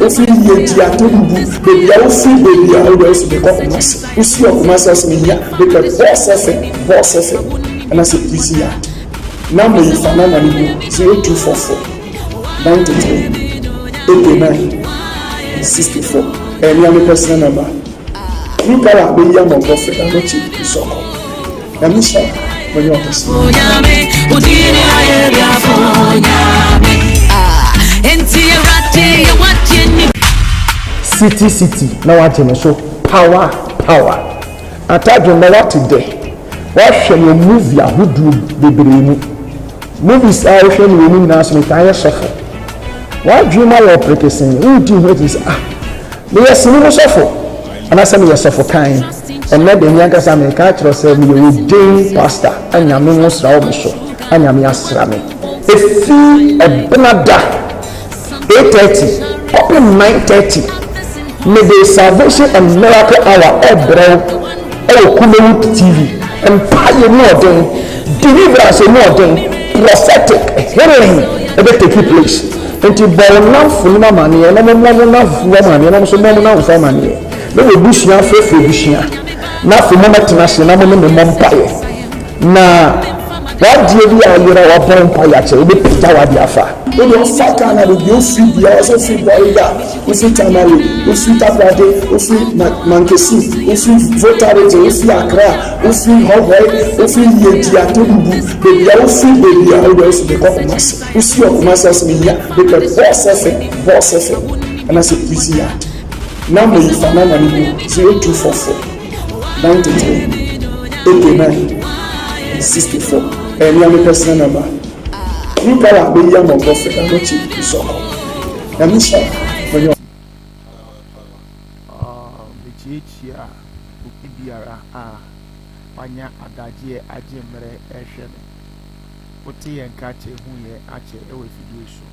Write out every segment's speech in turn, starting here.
Ofi yeji atobu baby I ofi baby I always be call Kumasi. Usi o Kumasi as me ya because boss FM and I say please ya. Number you find out money 0244 93 89 64. And you personal number. You can be young or profit and not cheap so. And me sure when you understand. City na wate me so power atadwo na wate de wa hwe no movie ahodu bebree mu movies a hwe no ni na so ta ye sofo wa dwuma wo prekesen udi hwetis me yes ni sofo ana se me yes sofo kan and na de nyanka sa me ka tro se me we dey pastor anya me musra wo me so anya me asra me efi ebenada 8:30 up in 9:30 may the salvation and miracle hour ebro Kumewood TV empire more than deliverance more than prophetic healing ever take place until born for no money and no money and so no for money no we bushia for bushia na for moment national moment empire na what do you are our empire to be pita wa diafa we don faka na we dey free dia also free boy da we free tamale we free tabrade we free mankesi we free votarete we free akra we free hobby we free yeji atobu baby we free baby always be call Kumasi we see of Kumasi as me ya because boss FM and I say please ya number you find out money 0244 93 89 64 and you personal number. You can be young or profit and not cheap so. And me sure when you Bichia Ukibiara Panya Adajie Ajimre Eshen Poti and Kache Huye Ache Ewe Fiduso.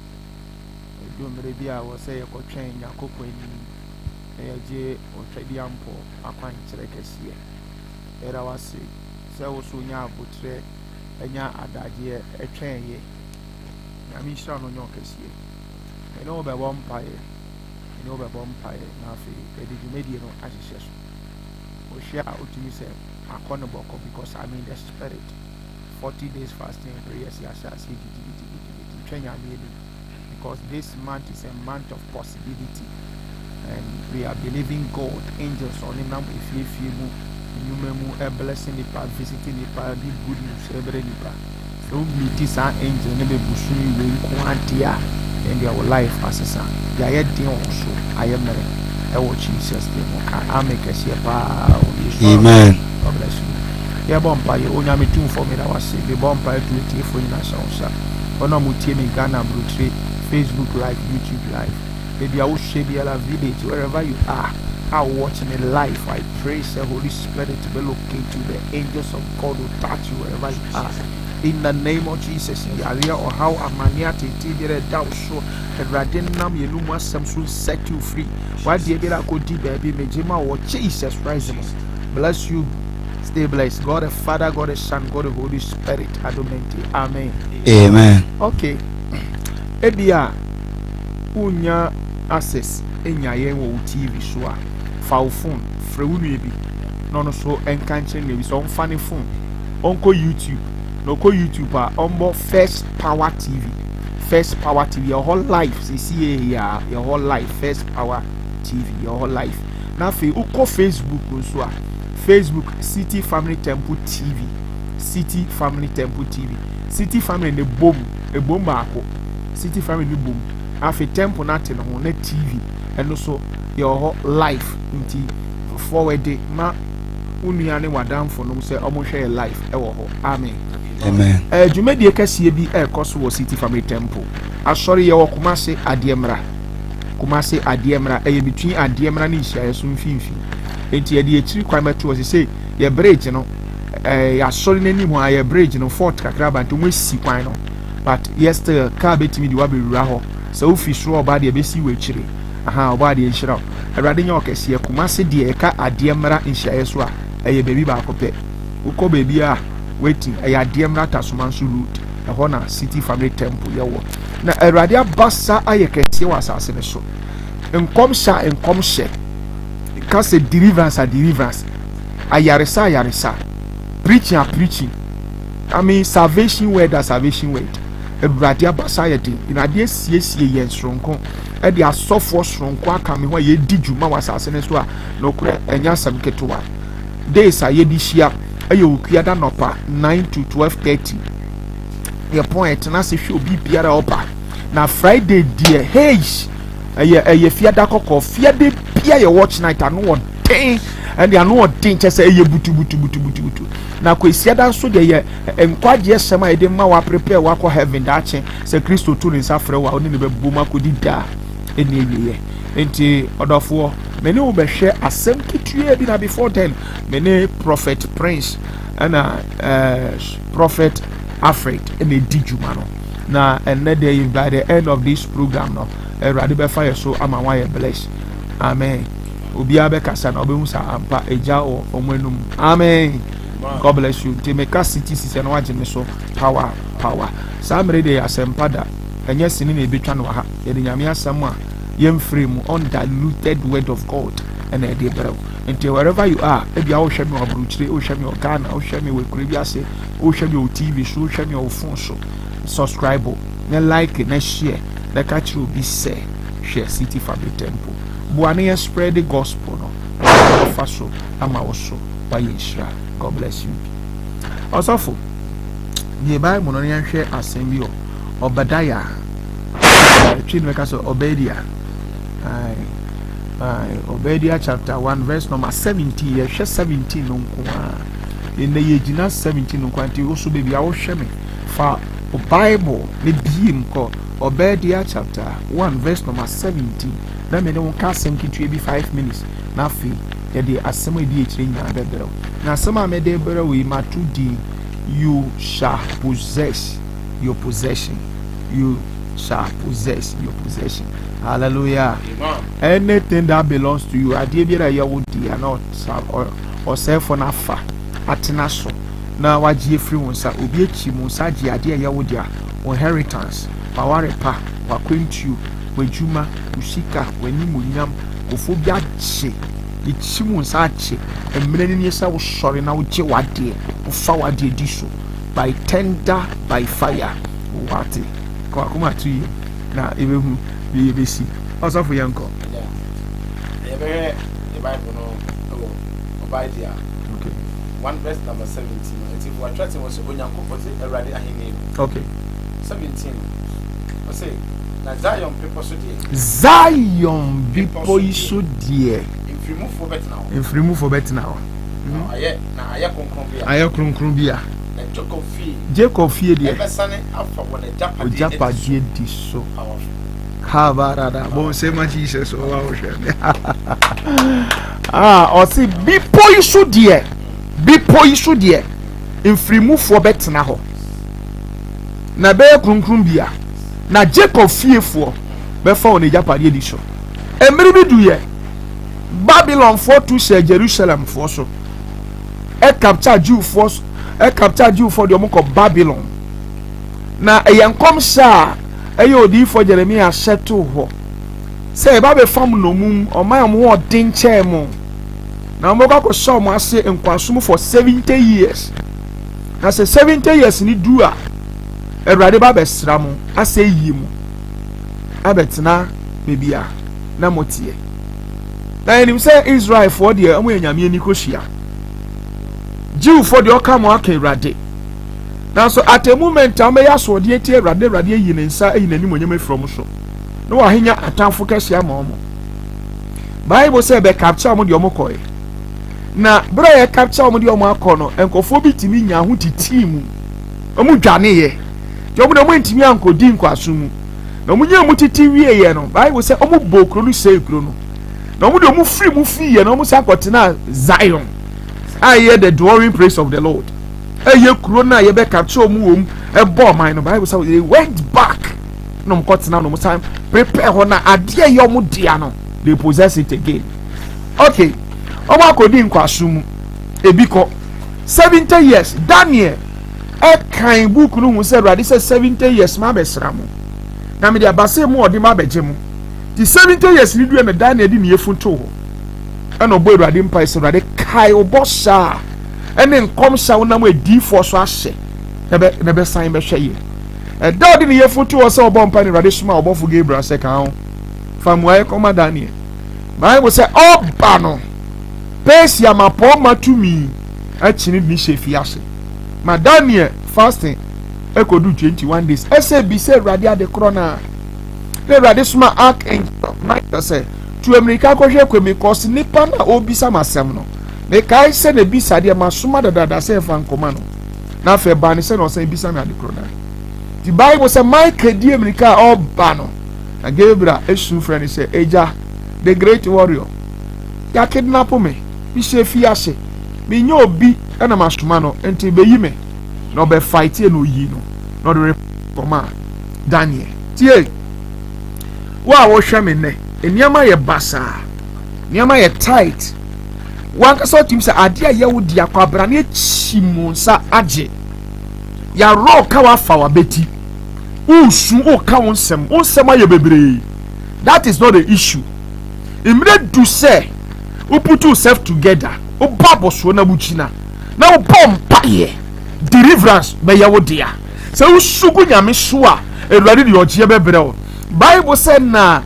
Do Merebia was say a cochain Yakoko Eje or Trediampo Aquan Cherekesia. Era was sick. So Sunya Butre. Enya adagye etwen ye na mi sha no nyokesie eno be bompaye na fe edidi medie no ahihye so o hia otumi se akono boko because I mean the spirit 40 days fasting and prayers ya sha se twenya me because this month is a month of possibility and we are believing God angels on him now if you Numemu a blessing nipa visiting nipa be good news every nipa. So meet this angel never bushing we quantia and your life as a son. Yaya dear also I am a watch Jesus I make a share. Amen. God bless you. Yeah, bumpire only me too for me that was the bumpire to it for in a song. Ono mutimi Ghana Brutri, Facebook Live, YouTube Live. Maybe I will share the village wherever you are. I watch me live. I praise the Holy Spirit to be located. The angels of God will touch you wherever you are. In the name of Jesus, Yalia or how Amania Tibere down so the Radinam Yeluma Samson set you free. Why the Ebera Kodi baby Majima or Jesus Christ? Bless you. Stay blessed. God the Father, God the Son, God the Holy Spirit. Adomenti. Amen. Amen. Okay. Ebia Unya access enya yewo TV so a fa phone frewu no bi no so enkanche no bi so on funny phone onko YouTube no ko YouTube a onbo First Power TV your whole life see here your whole life First Power TV your whole life na fe uko Facebook so a Facebook City Family Temple TV City Family ne bom ako City Family ne bom afi temple na te no na TV and also your life into forward ma unua ne wadam for no say omo share life e wo ho amen jumedie kase bi e koso wo City Family Temple asori ye wo Kumasi Adiemra e ye between Adiemra ne Ihia so mfimfi enti ye de ekiri kwan meto wo say ye bridge no ya asori nanim a ye bridge no fort kakra ba to mo si kwan no but yesterday car betimi di wa be wura ho so fi so oba de be si we ekiri oba de nhira awrade nya okese Kumasi de eka Adiemra Ihia so a eye baby ba akopɛ ukɔ baby a waiting eye Adiemra Tasomanso road ɛhɔ na City Family Temple ye wo na awrade abasa ayekese wa asase ne so nkom she ka say deliverance ayaresa preaching I mean salvation word. Everybody abasa ye din in ade siesie yen sronko e de asofo sronko aka me ho ye di djuma wasase ne so a no kure enya sam ketewa days a ye di hia e ye okuada nopa 9 to 12:30 ye point na se hwe obi biara opa na Friday die hey ye fiada kokko fiade bia ye watch night anu odin and they are no odin che say ye butu na kwesiada nso de ye enkwaje sema ede ma wa prepare wa ko heaven da che se Kristo tu ni safre wa oni ne bebu makodi da eni ewiye enti odofo meni wo behwe asem kitue bi na before then meni prophet Prince and prophet Alfred eni dijuma no na day by the end of this program no erade be fire so ama wa ye bless amen obi abekasa na obehusa ampa eja o omanum amen. God bless you. Temeka city sisi na waje me so power. Samre de asempada. Enye sini na ebetwa no ha. Ye de nyame asem a yemfree mu undiluted word of God. And e de brew. Until wherever you are, e bia wo hwe me obruchire, wo hwe me Ghana, wo hwe me wekure bi ase, wo hwe me TV so, wo hwe me wo phone so. Subscribe, na like, na share. Na catch obi say share City Fabric Temple. Buane spread the gospel no. Offer so ama wo so by Israel. God bless you. Also, the Bible no yanhwe asem bi Obadiah. Chin make us Obadiah. Obadiah chapter 1 verse number 17. Ye 17 no nko. In the yegina 17 no kwanti oso be bia wo hwe me fa Bible ne biem ko Obadiah chapter 1 verse number 17. Na me ne won ka asem kitwe bi 5 minutes. Na fi ye de asem edi ekire nya bebero. Na asem me de bebero we matudi you shall possess your possession. You shall possess your possession. Hallelujah. Amen. Anything that belongs to you, ade biara ye wo di not or self for nafa atena so na wagie free wonsa obi echi mu sa gie ade ye wo dia inheritance paware pa wakwentu wajuma usika wanimunyam ofobia che echi mu sa che emre ni yesa wo sori na wo je wade wo fa wade di so by tender by fire wate kwa kuma tu na ebehu be see also for yanko the Bible no Obadiah. Okay. 1 verse number 17. If we are trying was onyankopoti erade ahene. Okay. 17. I say na Zion people so there. Zion people so there. If you move for better now. If you move for better now. Aye na aye konkron bia. Aye konkron bia. Na Jacob fie there. Ebesane afa wona japade di so. Habarada bon say my Jesus o wa o hwe o say bipo isu die mfirimu fo betena ho na be krunkrum bia na Jacob fiefo be fa on japade di so emiri bi duye Babylon for to share Jerusalem for so e capture Jew for the omko Babylon na eyankom sha eyo odi for Jeremiah settle ho say ba be fam no mum o man mo odin chemo na mo ga ko show mo ase nkwansum for 70 years na say 70 years ni du a Erade ba be sra mo ase yi mo abetena bebia na motie na enim say Israel for the amo enyame ni ko hia Jew for the okamo aka Erade. Now so at a moment I may ask what the tear rather yin inside in any money from so. No I hear a town for cash mom. Bible say be capture mo your mokoi. Na bro capture mo your makono and kofobi timi nya hu titimu. Omu dwane ye. Yo mo na mo ntimi anko di nko asum. Na mo nya mo titi wie ye no. Bible say omu bokro no say kro no. Na mo de mo free ye no mo say akotena Zion. I hear the dwelling praise of the Lord. Eye kuro na ye be capture mu wom e bo man no Bible say they went back no mkot na no time prepare ho na ade ye omo dia no they possess it again. Okay omo akodi nkwasum ebiko 70 years Daniel e kan book no hu say Radi say 70 years ma be sra mo na me dia base mu odi ma beje mu the 70 years ni do na Daniel di ne yefunto ho ana obo Awurade mpa ise Awurade kai obosa ene nkom sha wonam adifo so ahye na be san be hwe ye da di ne yefunto ho se obo mpa ne Awurade soma obofo Gabriel se kan ho famuaye koma Daniel Bible say oba no Persia mapo matumi achini ni shefi ase ma Daniel fasting ekodu 21 days ese bi se Awurade ade krona le Awurade soma archangel Michael say to America ko hwe kwemi cause nipa na obisa masem no me kai se na bisa de masoma dada se fa nkoma no na fe ba ne se no se bisa me ade krona the Bible say Michael di America oba no na Gabriel esu friend say eja the great warrior ya kidnap me bi shefi ase me nya obi na masoma no enti be yi me no be fight e no yi no no the report Daniel tie wa wo hwe me ne eniama ye basa eniama ye tight wan ka so tim se ade a ye wo dia kwabra na chimunsa age ya ro ka wa fa wa beti usu o ka wonsem aye bebre that is not the issue imre do say you put yourself together o babo so na buchina na o pompa ye deliverance be ye wo dia se usugu nyame so a Awurade de ogie bebre o Bible said na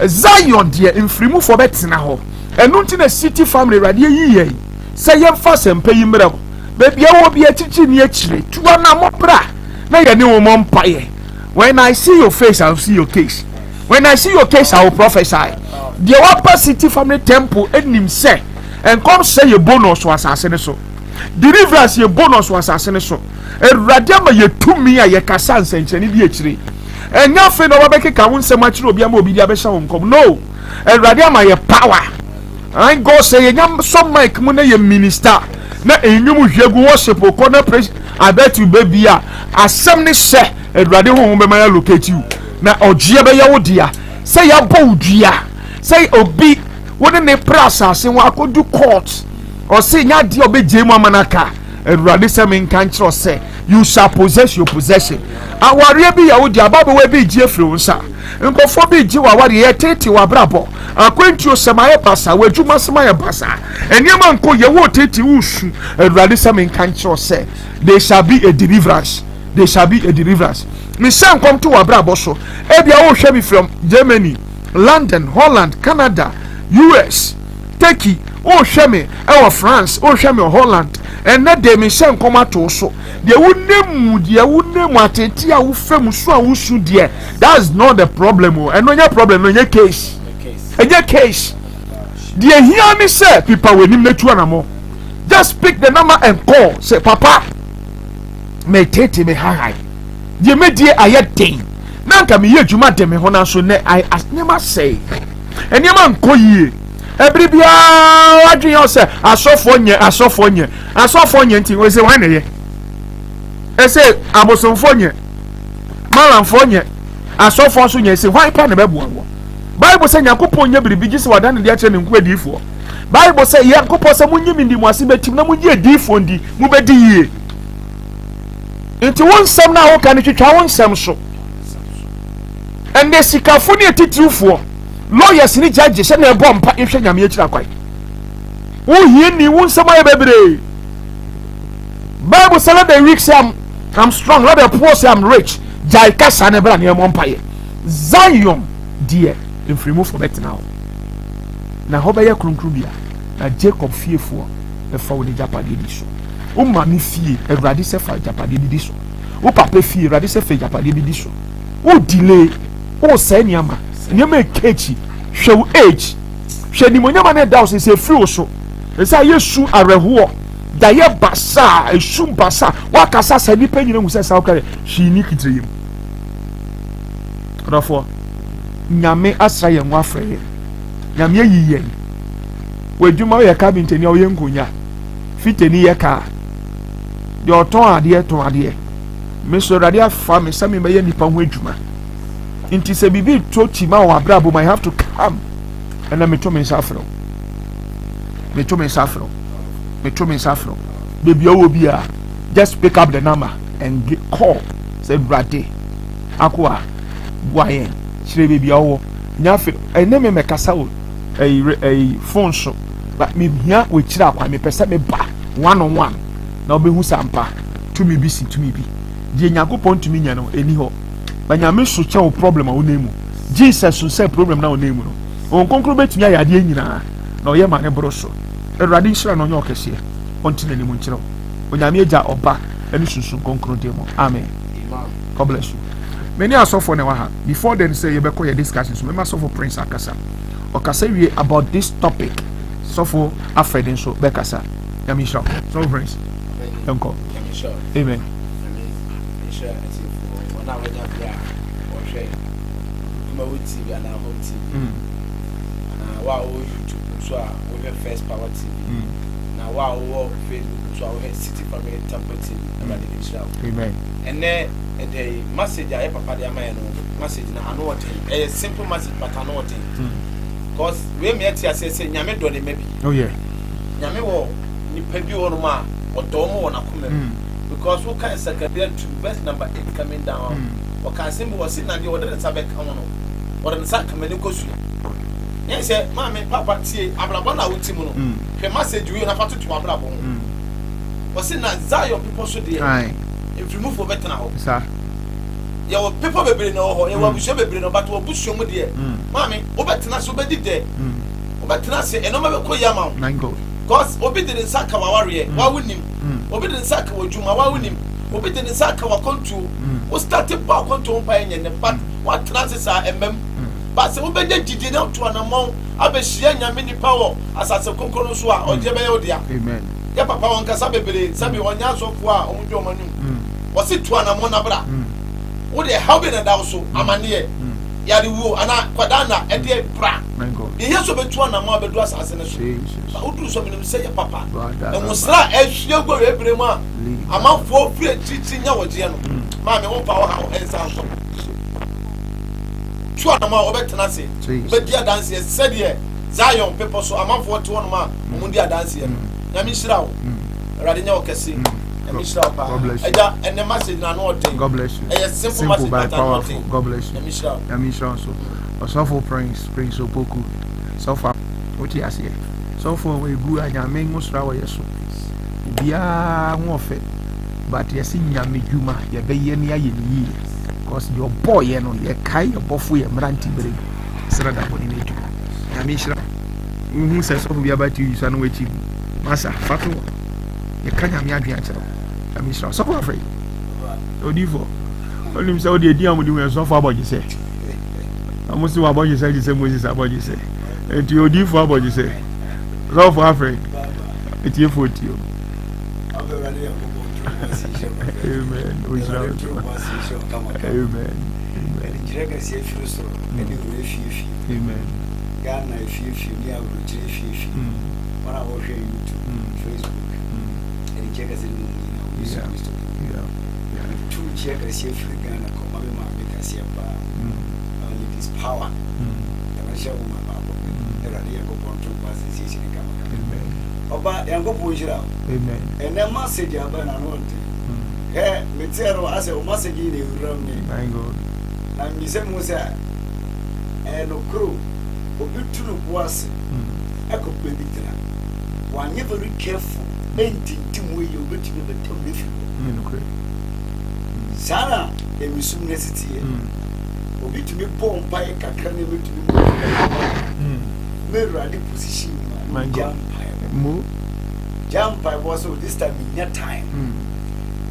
Zion de infrimu for betina ho enu nti na city family Awurade yiye se ye fa sempa yi mra baby e wo bi achichi ni achire tuwa na mopra na ye ne wo mompa ye when I see your face I'll see your case when I see your case I will prophesy the upper city family temple enim say and come say your bonus was asase so deliverance your bonus was asase so Awurade ma ye tumi a ye kasa nsencheni bi achire enya fe no wabeke ka wonsem achire obi ama obi dia be sha wonkom no Awurade ma ye power and God say enya some mic mu na ye minister na enyum hwegu worship ko na praise I bet you baby a asem ne she Awurade ho be ma ya locate you na ogie be ye wo dia say ya bo dua say obi woni ne prasa se wa akodu court or say nya dia obeje mu amanaka Awurade say me kan kire say you shall possess your possession aware bi ya wo dia baba we bi gie firi wonsa nkofo bi gie wa ware ye tete wa brabo akwantuo semaye basa wadwuma semaye basa eniema nko ye wo tete usu Awurade say me kan kire say there shall be a deliverance there shall be a deliverance me say come to wa brabo so e bia wo hwe me from Germany London Holland Canada US Turkey o hwe me e France o hwe me Holland and na de me hye nkoma to so de wunemu ateti a wo fam so a wo su de that's not the problem o and no nya problem no nya case enya case de hia me say people we nim netu anamo just pick the number and call say papa me tete me high de me die ayeden na nka me ye djuma de me ho na so ne I never say eniema nkoyie ebribia wadwen yo se asofo nye nti we se wan ye ese abosomfo nye malamfo nye asofo so nye se wan pa na bebu wo Bible say Yakopon nye biribi gise wadan de a kire ne nku adifo Bible say Yakopon say munyimi ndi mu ase betim na munye adifo ndi mu bedi yie nti wonsam na wo kan twetwa wonsam so and the sikafuni etitrufo lawyers ni judge she na ebo mpa ehwe nyame akira kwai wo hie ni wonsam aye bebre Bible say let the weak say I'm strong, let the poor say I'm rich jai kasa na bra na mpa ye Zion dear if remove for better now na ho be ye kronkru bia na Jacob fiefo e fa wo de japade di so o ma mi fie Awurade se fa japade di so o papa fie Awurade se fa japade di so o delay o say niama ekechi hwe wo age hwe ni monyama na da o se free so e say yesu areho da ye basa esu basa wa kasa sa ni pe nyina hu se sa o kare shi ni kitreyim rafo nyame asa ye nwa afre nyame yiye wadwuma ye cabinet ni o ye nkonya fiteni ye ka de oton ade me so Awurade afa me sami me ye nipa ho adwuma inti se bibi tochi ma wa brabo I have to come and me to me safro baby o bi a just pick up the number and call say Awurade akwa boyen chire baby awo nyafe ene me kasa wo phone so but me hia we kira akwa me pese me ba one on one na obehu sampa to me bi si to me bi die Nyankopon to me nya no eni ho ba nyame so che wo problem a wo na mu Jesus so say problem na wo na mu no on konkro betumi ayade nyina na oye ma ne bro so Erade nshira no nyo kese continue ni mu nchiro onyame eja oba eni susu konkro de mo amen. God bless you. Many are so for now. Before then say you better your discussions. Remember so for Prince Akasa. Okasa we about this topic. So for Afred so Bekasa. Yami sure. So Prince. Uncle. Amen. Wow, YouTube so we have First Power TV. Now wow, Facebook so we have City Family Temple TV. Amen. And then the message I papa dey am message na I know what a simple message but I know what because we me ati say nyame do ne mabi. Oh yeah. Nyame wo nipa bi won ma odo mo won akoma because we can secretary to verse number 8 coming down. O can say we was na dey order sabe kan no. Order sa kamani kosu. Yes say mama papa tie abrabo na wuti mu no. Hwe message we na fatu to abrabo. O say na Zion people so dey. If you move for better now, sir. Your people be bring no ho. You will be bring no, but we push you there. Mami, obetena so be there. Obetena say e no ma be ko yama. Nine go. Cause obi didn't saka wa warrior. Wa wunim. Obi didn't saka wa juma wa wunim. Obi didn't saka wa control. O started ba control pa yen ne but what transit sa emem. But se obi dey jiji na to anamon abehia nyame ni power asase konkoro so a oje be odia. Amen. Ya papa won kasa bebere sabi onya sofo a omudwe omanu wose tu anamo na bra wo de help na da so amane ya de wo ana kwada na e de bra e yeso betu anamo abedu asase ne so ba udu so minim se ya papa e musra ehwie go ebere mu a amafo fie titi nya woje no ma me wo pa wo ha ensa so tu anamo obetena se be dia dance e said here Zion people so amafo to one ma omundi dance here Yami Shirao, Radinya Okesi, Yami Shirao, and the message na no thing. God bless you. A simple but powerful. God bless you. Yami Shirao so. So for Prince Opoku. So far, what you say? So for we go and Yami Musrawa yeso. Bia ngofe. But you see Yami Juma, you be ye near ye. Because your boy, you know, you kai your bofu ye mranti bere. Srada boni neju. Yami Shirao. Who says so be about you, so no wait you. Masa fatu ye kanya mi adwan kire am sure so for afraid odifo only say odi edi amudi we so for aboje say amusi wa aboje say Moses aboje say enti odifo aboje say so for afraid eti efoti o amen amen jirega si efiru so edi wo efifi amen Ghana efifi ni awro jire efifi When I watch YouTube, Facebook, and check us in two checkers here for Ghana, come on, make us here. Only this power. And I shall my Bible. There are the control passes in Ghana. About Yango Pujira. Amen. And then message about an old thing. Hey, Metero, as a message in the room. My God. And Miss Musa and a crew. Obitu was a complete. One you very careful, anything way you bet you the tell me. Sarah, a museum necessity. Obi to be born by a can never to be mirror the position. My jump by was this time in your time.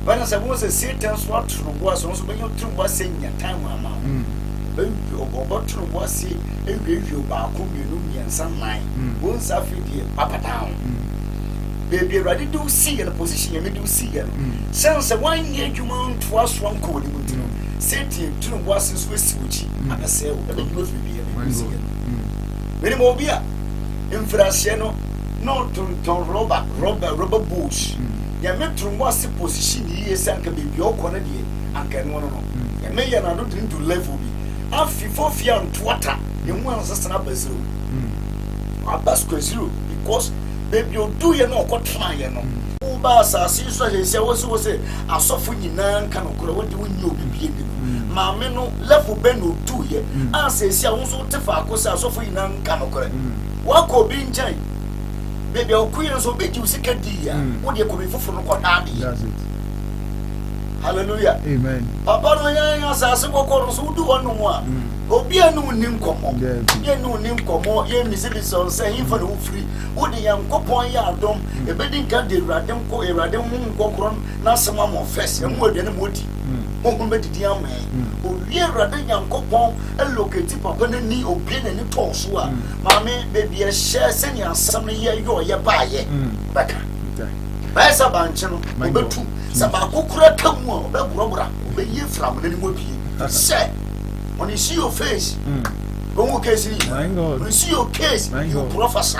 But as I was a Satan swat was also when you true was saying your time, Mamma. About true was see a review about Kumbi and sunlight. Once I feel up down. Baby, ready to see in a position you may do see it. Since a 1 year you mount to us from code, Satan to was in Swiss which and a sale that you must be a many more beer. Infraciano, not to rubber bush. Ya metro was a position years and can be your corner and can one know. And may I not into level be. After 4 feet on water, you want to stand up as zero. Abbas zero because baby, you do you know what try you know. Uba asase so ahye wo se asofo nyina nka no kora wodi wonyi obi bie bi no maame no level ben no do ye asase a wonso tefa akosa asofo nyina nka no kora wako bi nkyai bebe okuye so beji usika di ya wodi ko bi fofo no koda de. That's it. Hallelujah. Amen. Papa no yan asase kokoro so du wonu mu a obi anu ni nkomo ye nu ni nkomo ye misibi so say him for the free wodi yankopon ya adom ebedi nka de Awurade nko Awurade hu nkokoro na sema mo first emu ade ne modi mo hu medidi amen owie Awurade yankopon eloketi papa na ni obi na ni toso a maame bebi e share seni asam ne ye yo ye baaye baka baisa banche no obetu sabakokura kamu a obeburobura obeye from na ni mobie say when you see your face, when you see when you see your case, you prophesy.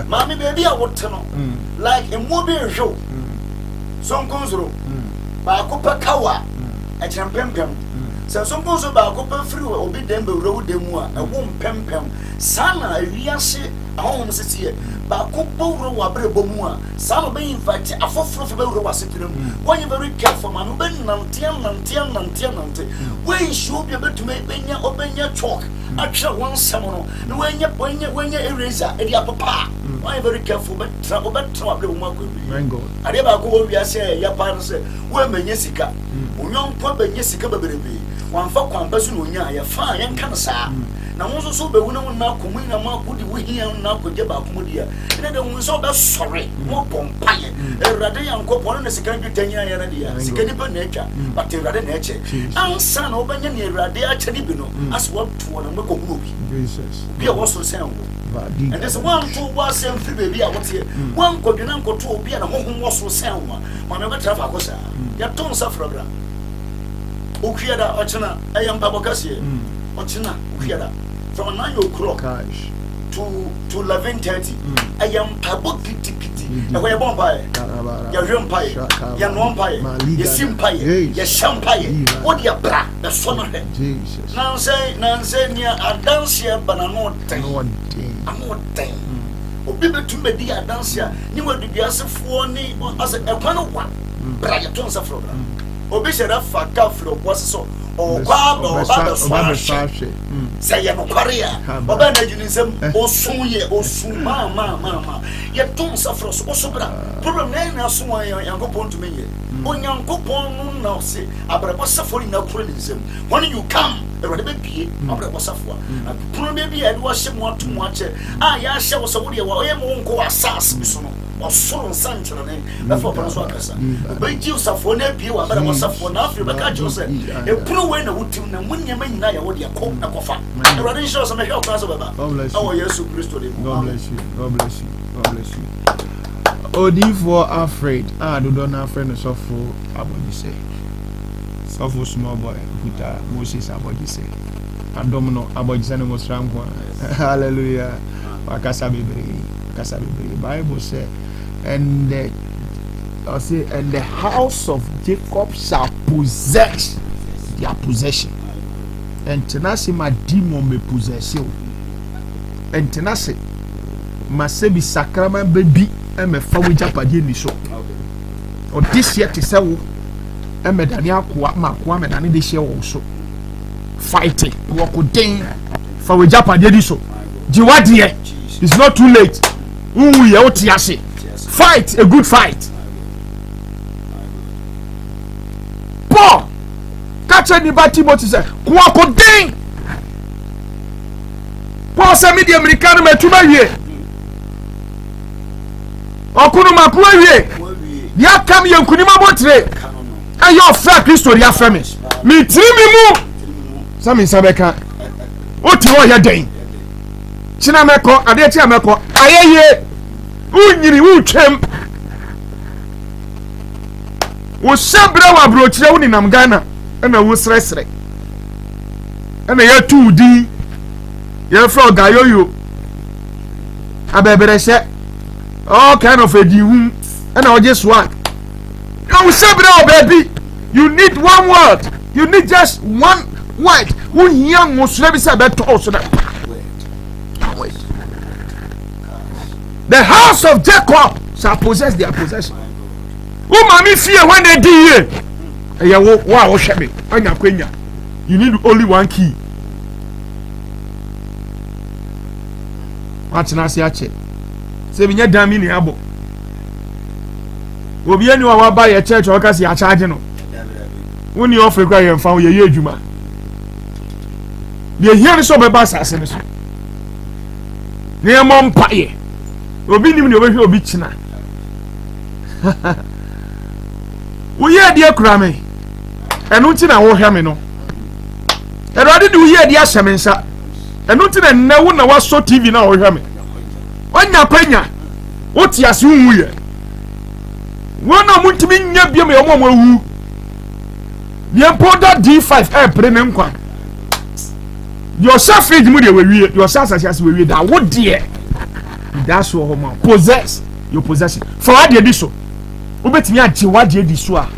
Mommy, baby, I want to know. Like a movie show. Some goes through. Bakopa kawa. A champion. So some goes about Copa through or be them below them. A womb pem. Sana, a say a home city. Bakopo wabre bomua. Some be invited a fourth of the was sitting. When you very careful, man, nantian. When should be able to make Benya chalk. Actually, one summer, when you eraser, and your papa. I'm very careful, but trouble the woman. I never go over. I say, your parents say, women, Jessica. Young Papa Jessica, baby. One for one person, you fine and cancer. Now, also, so the woman now come in a mark with the here now could get back Mudia. And then we saw that sorry, more pompire. A rather young couple in the second 10 years, second nature, but a rather nature. And son, open your radia Chadibino, as what to one local movie. Be also sound. And there's 1 2 was same 3 baby. I was here. One could not go to be and a home was so sound. One never travel. Your tone suffer. Ukiada, Ochana, I am Babocasi. Ochana, Ukiada. From 9 o'clock to 11:30, I am Pabo Kitty. And we are Bombay, your Rumpire, your Nompire, your Simpire, your Shampire, what your bra, the son of them. Nancy, near a dance here, but I'm not thing. People to me, dear dance here, you will be as a 4 as a 101. Brian Tons of Flora. Obisha Faka Flo was so. Or Baba say, no career, Baba Najunism, or soon, Mama. Yet don't suffer so bra. Problem now, so I am going to me. On young Copon now say, I was suffering no criticism. When you come, a baby, I was suffering. Probably I was somewhat too much. I shall so I won't go assassin. Or so Sanchon, before Paswaka. But you suffer for nephew, but I was suffering after the Joseph. A pro winner would tell them when you may know what you call a coffin. I rather show some help us about. Oh, yes, God bless you. God bless you. God bless you. Oh, therefore, afraid. Do not afraid of suffer. Abodi say. Suffer small boy. Huta Moses Abodi say. And Domino Abodi say no strong one. Hallelujah. Wakasa Bible. Bible say. And the house of Jacob shall possess their possession. And tenasi ma demon me possess you. And tenasi ma sebi sakrama baby and me fa wija padie ni so. Or this year to say wo and me dani akwa ma kwa me dani this year also fighting woko den fa wija padie ni so. Jiwadie, it's not too late. Ye otiase. Fight a good fight. Paul, catch anybody Timothy say, "Kwako ding." Paul say me the American me tuma wie. Okunu makwa wie. Ya kam ye nkunima botre. Ayo fra Kristo ya fra me. Me tiri mi mu. Sami sabeka. Oti wo ya den. China meko, ade ti ameko. Ayeye. Unyiri utwem. Wo sabra wa brochire wo ni nam Ghana na wo sresre. Na ya tuudi. Ya fra gayoyo. Abebereshe. All kind of a diwu. Na oje swag. You sabra baby. You need one word. You need just one word. Wo hian wo sre bi se beto so that. The house of Jacob shall possess their possession. Who mommy fear when they do it? Wow, shabby. You need only one key. What's Nasi Ache? Say, we damn in the abo. Will be anyone buy a church or cause you are charging. When you offer cry and found your Juma. The here is over bass as near Mom Pie. Will be living over here, bitch now. We hear dear Crammy. And nothing I won't hear me no. And rather do hear dear Shamansa. And nothing and no one was so TV now hear me. When your penya, what you assume we are. One of them to be near me or more. The important D5 air premium one. Your self feed money we your self as we that what dear. That's what home possess your possession. For what you do so. Obet me achi what you do so a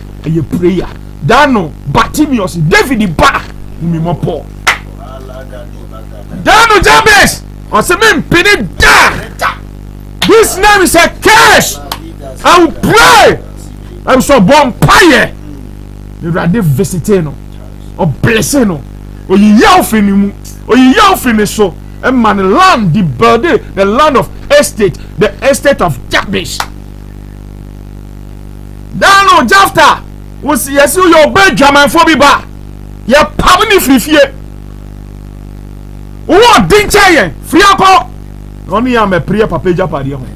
prayer. Dano Bartimaeus David ba mi mo Paul. Dano Jabez or some penny da. This name is a curse. I will pray. I will so born fire. You rather visiting no or blessing no or you yell finimu or you yell finish so a man land the body the land of estate the estate of Jabez. Dano Jafta was yes your bed German for me ba ya pamni frifie wo din chaye free akọ oni am a prayer papa japade ho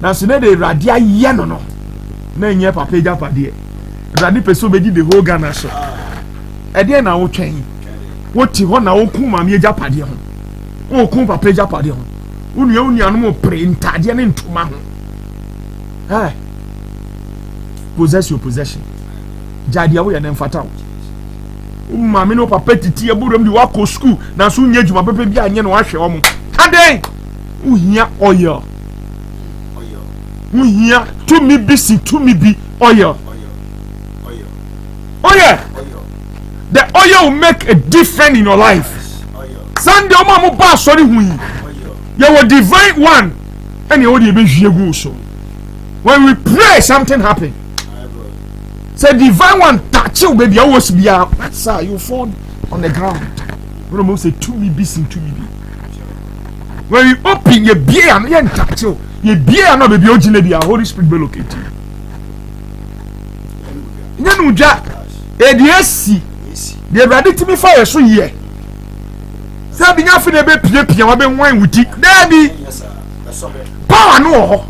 na so ne de radia ye no na nye papa japade radi peso beji the whole Ghana so e de na wo twen wo ti ho na wo ku ma me japade ho wo ku papa japade ho unu anu mo pre ntade ne ntuma ho eh possess your possession. Jadia we and fatal. Mammy no papa titi aburum di wako school na so nye juma pepe bia nye no ahwe omo. Ade uhia oil. Uhia to me busy to me be oil. Oil. The oil will make a difference in your life. Sunday o ma mo ba sori hu yi. You were divine one and you only be hwegu so. When we pray something happen. Say divine one touch you baby always be sir you fall on the ground. When we say to me be sing to me be. When you open your beer and you touch you beer no baby ogine be Holy Spirit be locate you. Nyanu ja e de asi de brade timi fire so ye. Say bi nya fe na be pie wa be wan wuti. There be power no ho.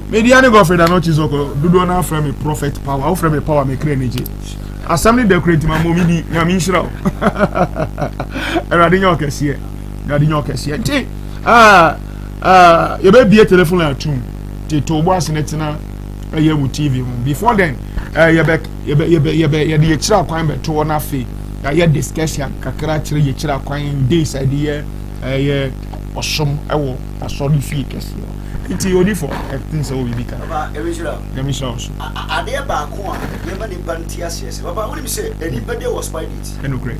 Mediani Godfrey and not Chizoko, do not frame a prophet power, I'll frame a power, make energy. Assembly decorate my mommy, Yamishra. Radinho Cassia, Radinho Cassia. You may be a telephone at 2 to was in it now a year with TV. Before then, the extra crime to one fee. I had discussion, Kakarachi, Yachira coin days idea, a year or some, I will, a solid fee. It's only for things that will be kind of. Let me show you. I dare back one. You many bantias, yes. But what do you say? Anybody was by it. And okay.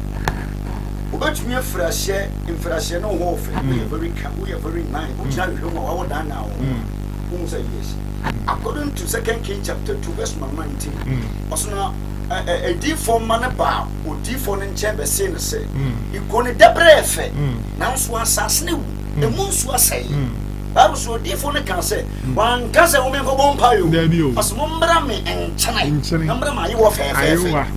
But me a fresh air, in fresh air, no warfare. We are very nice. Which I don't know what done now. Who say yes? According to 2 Kings chapter 2, verse 19, also now a default man about or default in chamber saying, you call it the breath. Now, so assassin, the moon was saying. Bible so different can say one can say woman go bon payo as mumbra me en chana number ma you warfare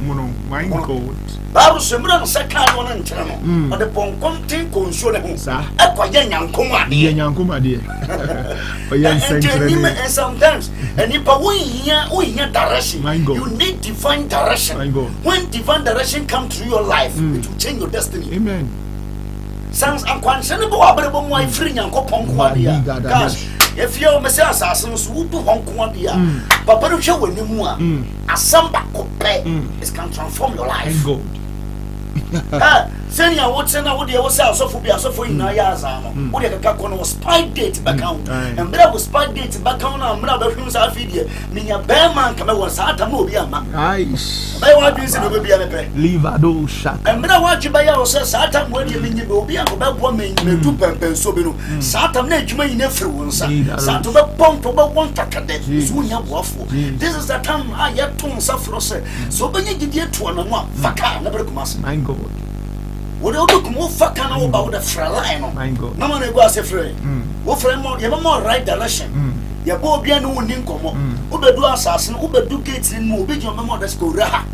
mono my god Bible so mura second one en chana no the ponkontin konso ne ho e kwa yankom ade o yan sanctuary and sometimes and if we hear direction you need divine direction when divine direction come to your life it will change your destiny. Amen. Sans unquestionable abrebo mo free nyankopon ko dia gosh if you message assassin so wo hon ko dia papa no hwe wanimu a asamba ko pe it can transform your life. God Send your what's in what you was also for Yazano. What you can was spy date back count. And there was spy date back count and Brother Hughes Alfidia. Mean your bear man come was Sata Mobia. Nice. By what reason will be a Leave a do shot. And when I watch you by yourself, Satan, when you mean you will be about woman, you do pump so below. Satan, you may never once. Satan, pump about 1 cadet. Soon you waffle. This is the time I have to suffer. So when you get to one, Faka, never come. My God. What do you more Fakano about the Fralino? My God. No one was a friend. What friend more, you have more right direction. You have both been no income. Uber do assassin, Uber do gates in Mobile, your mother school. Yeah,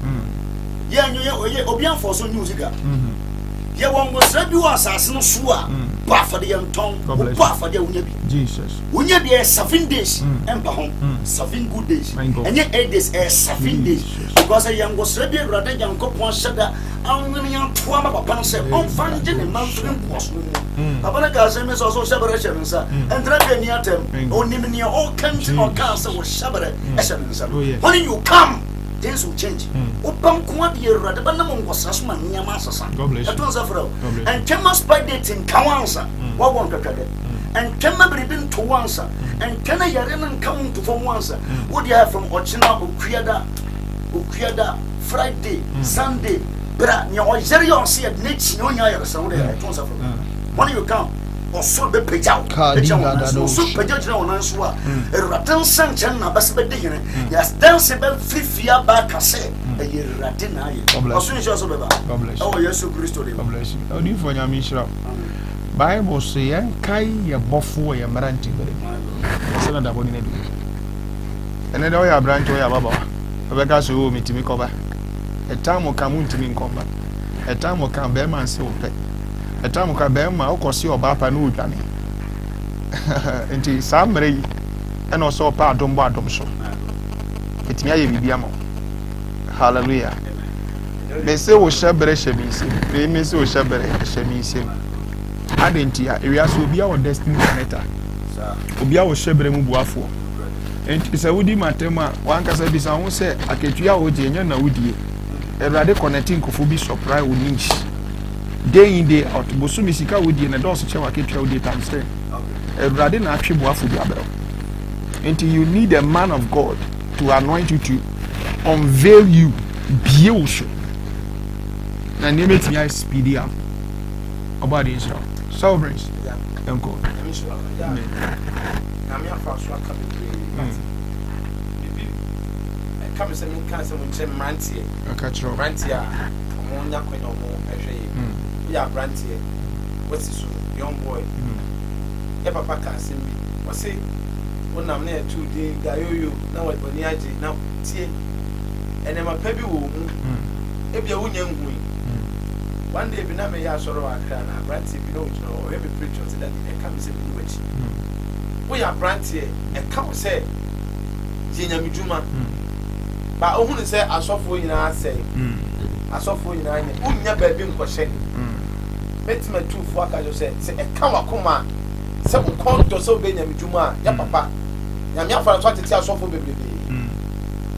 you Obian for some music. Yeah, one was a do assassin, Sua, Buffer the young tongue, Buffer the Unyabi. Jesus. Unyabi 7 days, Emperor home, 7 good days. And yet 8 days, 7 days. Because a young was ready rather than Copon Shada, only young Twama Papa said, on finding a mountain was. Papa Gazem is also separation, and Dragon Yatem, only near all country or castle was Shabbat, essence. When you come, things will change. Upon Quadia, rather than among was Sasman, Yamasa. God bless you. And Temas by dating Kawansa, what one to credit. And Tema been to once, and Tena Yaren come to from once. What you have from Ochina, Ukiada, Friday, Sunday, Bra, your Zerion see at Nitch, no Yaya, so there. When you come, or so be paid out, so paid on Ansua, a Ratten Sanction, a Bassabed, yes, dance about 50 years back, I say, a year Ratina. God bless you. Oh, yes, Christo. God bless you. How do you find your mission? Bible say, Kai, your buffo, your maranti, so that one in it. And then all your branch or your baba, Rebecca, so me to me cover. A time will come to me in combat. A time will come, Bearman, so pay. A time will come, Bearman, of course, your papa, no, Johnny. Until some ray, and also part of bottom show. It may be a more. Hallelujah. They say, we shall bear Shemis, they may say, we shall bear Shemis. Adentia, areas will be our destiny connector. Will be our shebre mubuafo. And it's a woody matema, one can say this. I won't say, I can tell you, and a woody. A rather connecting Kofubi surprise with niche. Day in day out, Bosumisika woody and a dorsey chair, keep your day times 10. A rather actually buafu biabel. Until you need a man of God to anoint you to unveil you, beautiful. And name it me speedy up about Israel. Sovereigns. Don't go. Come say me can say we say Mantie. Okay, Mantie. Omo nya kwen omo ehwe. Ya Mantie. What is so young boy? Ya papa can say me. We say wonam na 2 day gayoyo na we boni age na tie. Ene ma pa bi wo mu. E bia wonya nhui. One day, Biname Yasoro Akana, Branty, below, or every preacher that it comes in which we are Branty, and come say, Jina Mijuma. But I want to say, I saw for you, I say, I saw for you, I never been questioned. Met me 2 for I just said, come a coma. Some call to so be Mijuma, ya papa. Yamia for a sort of tear so for baby.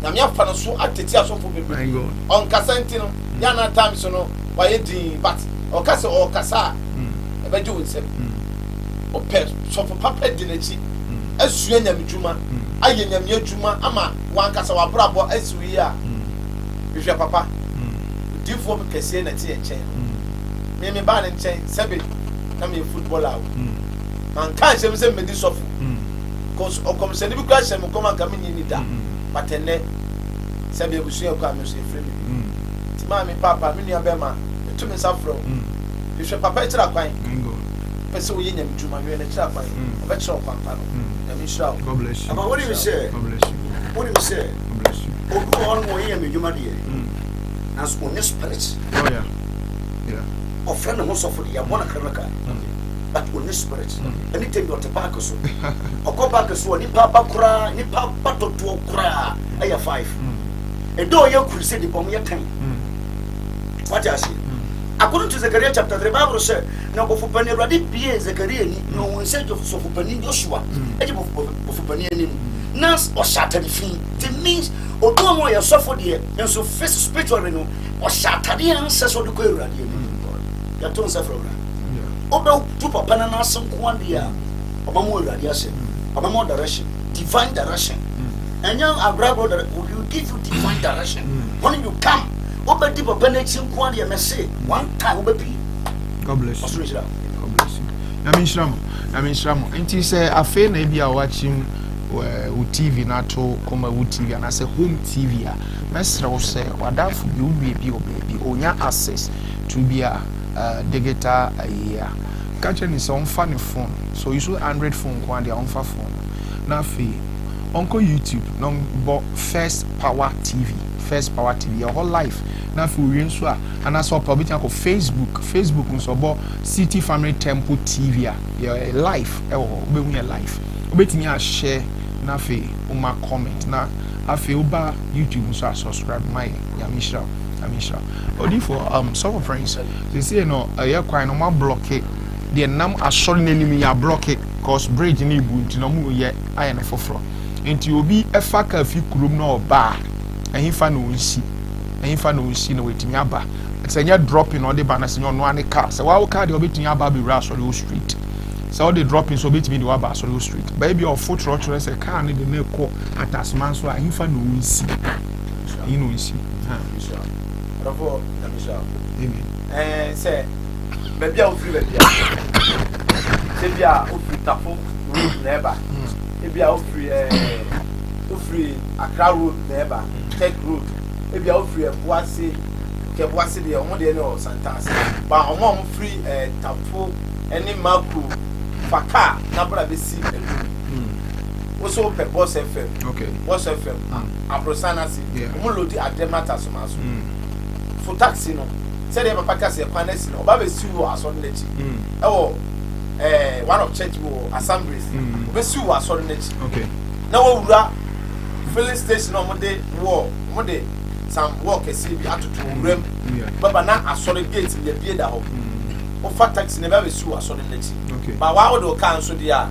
Yamia for a so at the tear so for baby. On Cassantino, Yana times, you know. Why but or Cassa or Cassa, a bedroom with him. Or pet, so for Papa Dinetti, as Suena Juma, I am your Juma, Ama, one Cassa or Bravo, as we are. With your papa, do for me Cassin and tea and chain. Maybe ban and chain, Sabby, come in football out. Man can't say me this off. Cause or come send you crash and come and come in that. But then, Sabby will see your comments in free. Mammy, Papa, Minia Bema, the 2 minutes afro. You should papa trap wine. Person we in to my and a trap wine. A better of Pampano. And Michelle. God bless you. What do you say? God bless you. What do you say? God bless you. Oh, go on, more here, you my dear. As on your spirit. Oh, yeah. Yeah. Or friend of most of the Yawana. But on your spirit. Anything you're tobacco so. Or go back as one, Papa cry, Nipa battle to cry. I have 5. And though you could say the bomb your time. What I say? According to Zechariah chapter 3, the Bible said, "Now for Penny Radi P. Zechariah, no one said of Sophopani Joshua, Edge of Sophopani, Nas or Shattered Fee. It means, or no more your software, and so face spiritual or Shattered ancestors of the Queer. ya to nsa from obe tu papa na asem ko ande a obamo radiation obamo direction divine direction and young abrabo that will give you divine direction when you come obe di papa na chim ko ande na say one time obe be God bless you. God bless you. I mean shram nti say afa na bia watching wo TV na to koma wo TV and I say home TV a mesra wo say wadafo bi wo bi obi onya access to be a digital year catch any so on phone so you should Android phone ko and on phone na fi onko YouTube no first power TV your whole life na fi we nso a and as for public ko Facebook nso bo City Family Temple TV your life e wo be hu your life obetimi a share na fi uma comment na afi uba YouTube nso subscribe my Yamisha odi for some friends they say no ya kwan no ma block it the nam asori n'enimi ya block it cause bridge ni bu nti no mu ye aye na foforo nti obi efa ka fi kurom na oba ehimfa na onsi na wetimi aba senya dropping on the banner senya no ane car se wa car de obetimi aba be rush on the street so the dropping so obetimi de wa ba so the street baby of foot rotro se car ne de na ko atasman so ehimfa na onsi ino onsi Bravo, Namisha. amen Say, maybe I'll free baby. Maybe I'll free Tapo road neighbor. Maybe I'll free Accra road neighbor. Tech road. Maybe I'll free Boise. Boise the only no Santas. But I'm on free Tapo any Marco Faka. Number of see. Also, Boss FM. okay Boss FM. Abrosana see. Mulodi Ademata Somaso. For taxi no say the papa ka say panesi no ba be si wo aso nechi one of church wo assemblies be si wo aso nechi okay na wo wura filling station no mo de some work e si bi atoto wurem baba na aso gate ye bie da ho o fa taxi ne ba be si wo aso nechi okay ba wa wo do kan so dia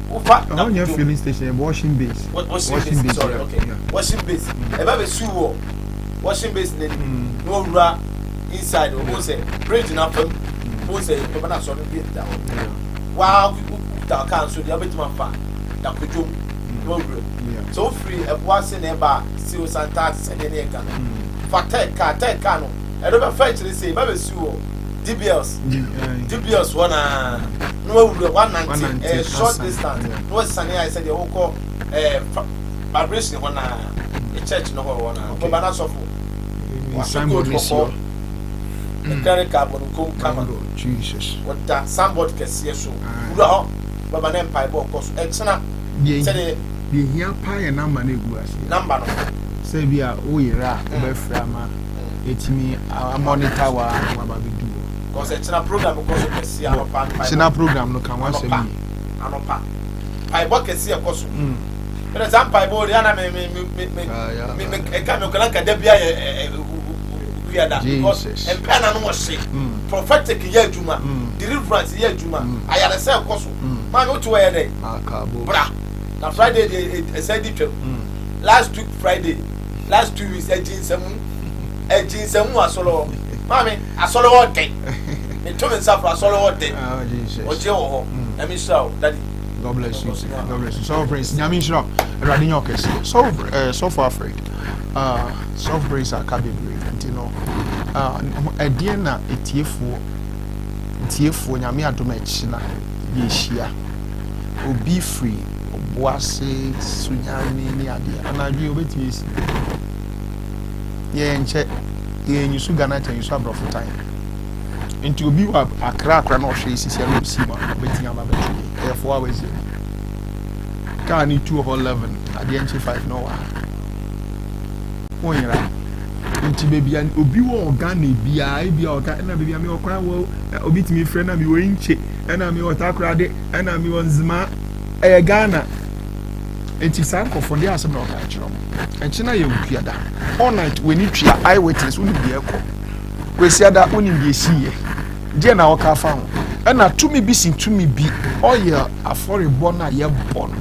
o fa on your filling station washing base washing base sorry okay washing base e ba be si wo washing base no wura inside o say bridge na fam o say to na so no be da wa da kan so dia betima fa da kodwom no wura so free e boase na ba si o santa se de ne ka fa take car no e do be fa chire say ba be si o DBS wana no wura 190 short distance no sane I said you call vibration wana a church no wana ko bana sofo Symbol mission. Carry carbon come Jesus. What that somebody can see so. Ura baba na empire bo course. Exna say the here pie number na egu ase. Number no. Say bia o yira o be fra ma etimi monitor wa baba be do. Cause exna program course can see anopa. Exna program no kan wa se mi. Anopa. Pie bo can see a course. For example, I bought Yana me come on the bia because and pen and was say prophetic year juma deliverance year juma I had a sell cost man what to wear day bra na Friday they said it last week Friday last 2 weeks a jeans asolo mami asolo all day me to me suffer asolo all day oh Jesus o je wo ho let me show daddy God bless you. God bless you. So praise. Nyamisha. Radinyo kesi. So far afraid. So praise akabebre. You know. Edie na etiefo nyame adom achina yeshia. Obi free. Oboase sunyame ni ade. Anadwe obetumi esi. Ye nche ye nyusu Ghana ten yusu abrofo time. Nti obi wa akra na ohwe sisi na osi ma obetumi ababetu. 4 hours here. Can you 211 at the entry 5 no one. Inti baby and obi wo Ghana bia na baby me okra wo obi timi friend na me wo nche na me otakra de na me wonzima Ghana inti sanko for the asem na oka chiro enchi na ye wukuada all night when you twa eye witness uni bi ekọ kwesiada uni bi esiye je na oka fa ho na tumi bi sin tumi bi oil aforibo na ye bon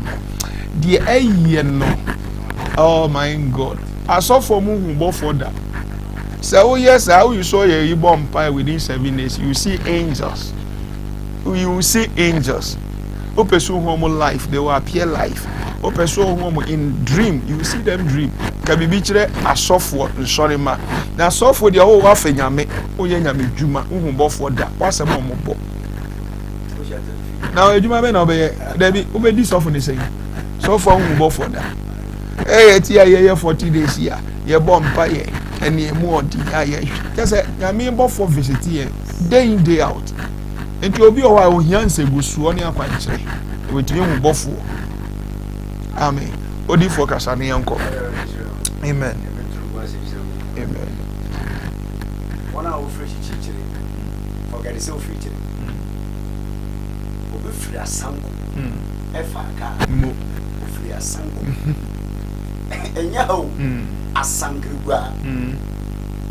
the aye no oh my God asofo mu hu bo for that So yes, how you saw a bomb pie within 7 days, you see angels. You will see angels. Who pursue home life, they will appear life. Who pursue home in dream, you will see them dream. Can be beached a software, sorry ma. Now software the whole half in yame, oh yeah, juma, for that. What's a moment? Now you may not be there. This often is saying, so far who for that. Hey, it's here 40 days here. You're bomb pie and you're more. Just a member for visit here, day in, day out. Nti obi o wa ohian segusu oni akwanche wetimi hu bofo amen odi focus ani yanko amen amen wana o fresh chichire forget say o fresh obi free asanko efa ka mo o free asanko enya ho asangrigwa